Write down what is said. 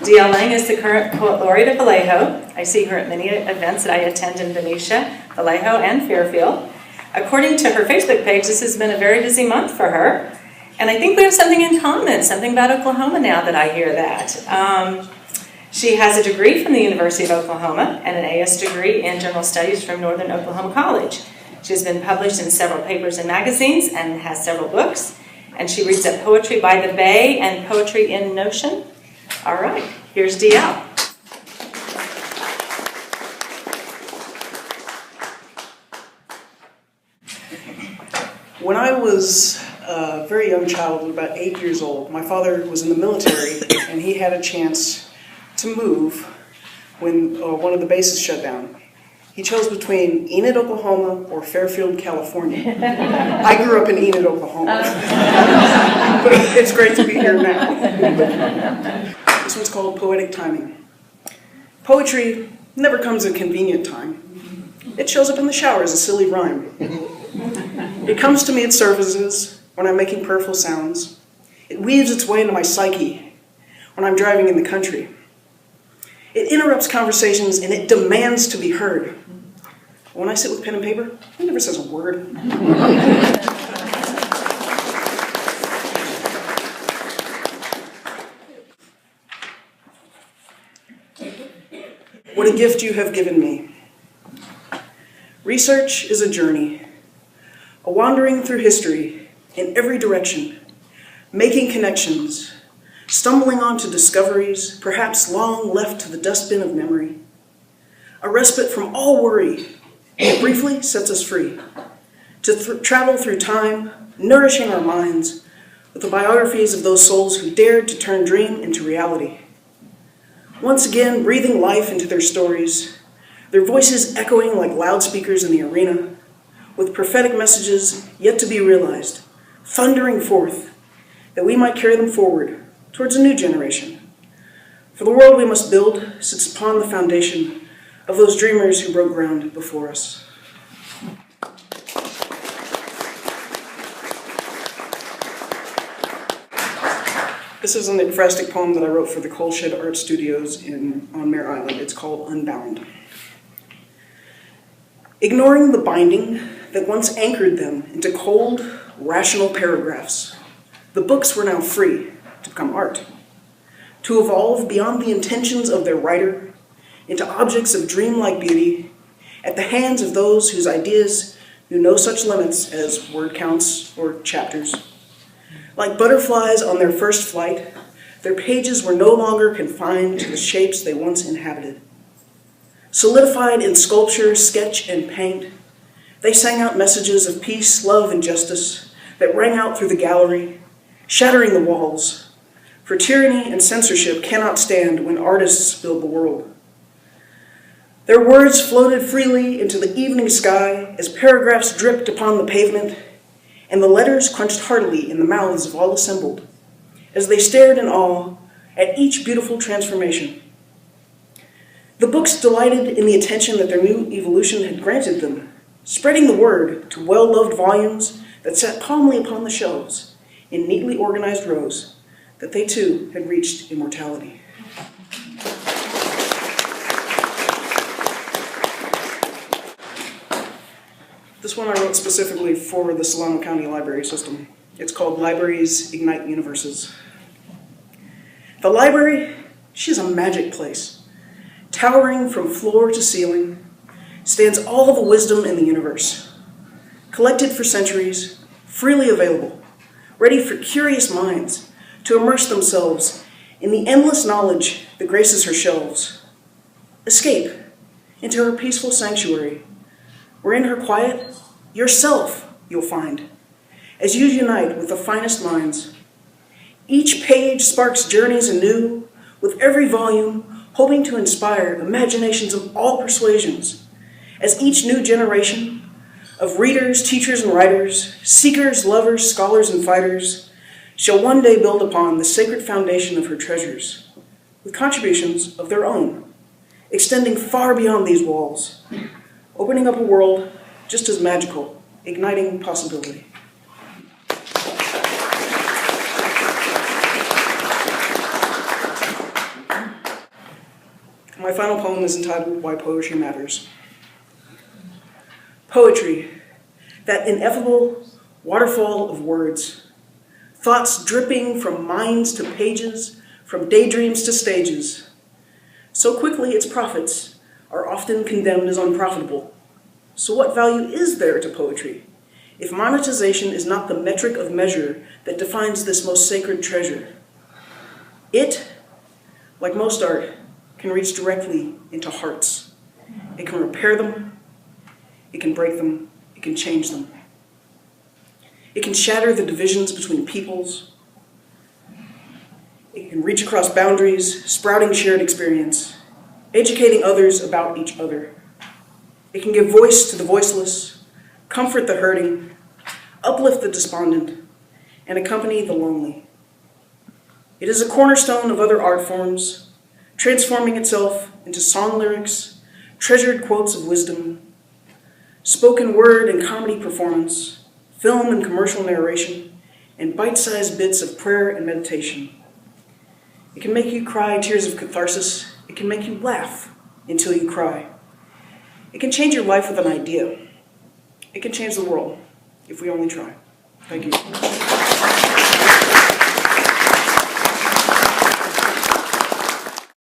D.L. Lang is the current Poet Laureate of Vallejo. I see her at many events that I attend in Benicia, Vallejo, and Fairfield. According to her Facebook page, this has been a very busy month for her. And I think we have something in common, something about Oklahoma now that I hear that. She has a degree from the University of Oklahoma and an AS degree in General Studies from Northern Oklahoma College. She has been published in several papers and magazines and has several books. And she reads at Poetry by the Bay and Poetry in Notion. All right, here's DL. When I was a very young child, about 8 years old, my father was in the military and he had a chance to move when one of the bases shut down. He chose between Enid, Oklahoma or Fairfield, California. I grew up in Enid, Oklahoma. But it's great to be here now. This one's called Poetic Timing. Poetry never comes at a convenient time. It shows up in the shower as a silly rhyme. It comes to me at services when I'm making prayerful sounds. It weaves its way into my psyche when I'm driving in the country. It interrupts conversations and it demands to be heard. When I sit with pen and paper, it never says a word. What a gift you have given me. Research is a journey, a wandering through history in every direction, making connections, stumbling onto discoveries, perhaps long left to the dustbin of memory. A respite from all worry that briefly sets us free to travel through time, nourishing our minds with the biographies of those souls who dared to turn dream into reality. Once again, breathing life into their stories, their voices echoing like loudspeakers in the arena, with prophetic messages yet to be realized, thundering forth, that we might carry them forward towards a new generation. For the world we must build sits upon the foundation of those dreamers who broke ground before us. This is an ekphrastic poem that I wrote for the Coal Shed Art Studios on Mare Island. It's called Unbound. Ignoring the binding that once anchored them into cold, rational paragraphs, the books were now free to become art, to evolve beyond the intentions of their writer into objects of dreamlike beauty at the hands of those whose ideas knew no such limits as word counts or chapters. Like butterflies on their first flight, their pages were no longer confined to the shapes they once inhabited. Solidified in sculpture, sketch, and paint, they sang out messages of peace, love, and justice that rang out through the gallery, shattering the walls. For tyranny and censorship cannot stand when artists build the world. Their words floated freely into the evening sky as paragraphs dripped upon the pavement, and the letters crunched heartily in the mouths of all assembled, as they stared in awe at each beautiful transformation. The books delighted in the attention that their new evolution had granted them, spreading the word to well-loved volumes that sat calmly upon the shelves in neatly organized rows, that they too had reached immortality. This one I wrote specifically for the Solano County Library System. It's called Libraries Ignite Universes. The library, she's a magic place. Towering from floor to ceiling, stands all the wisdom in the universe. Collected for centuries, freely available, ready for curious minds to immerse themselves in the endless knowledge that graces her shelves. Escape into her peaceful sanctuary, where in her quiet, yourself you'll find, as you unite with the finest minds. Each page sparks journeys anew, with every volume hoping to inspire imaginations of all persuasions, as each new generation of readers, teachers, and writers, seekers, lovers, scholars, and fighters, shall one day build upon the sacred foundation of her treasures, with contributions of their own, extending far beyond these walls, opening up a world just as magical, igniting possibility. My final poem is entitled Why Poetry Matters. Poetry, that ineffable waterfall of words, thoughts dripping from minds to pages, from daydreams to stages. So quickly its profits are often condemned as unprofitable. So what value is there to poetry if monetization is not the metric of measure that defines this most sacred treasure? It, like most art, can reach directly into hearts. It can repair them, it can break them, it can change them. It can shatter the divisions between peoples. It can reach across boundaries, sprouting shared experience, educating others about each other. It can give voice to the voiceless, comfort the hurting, uplift the despondent, and accompany the lonely. It is a cornerstone of other art forms, transforming itself into song lyrics, treasured quotes of wisdom, spoken word and comedy performance, film and commercial narration, and bite-sized bits of prayer and meditation. It can make you cry tears of catharsis. It can make you laugh until you cry. It can change your life with an idea. It can change the world if we only try. Thank you.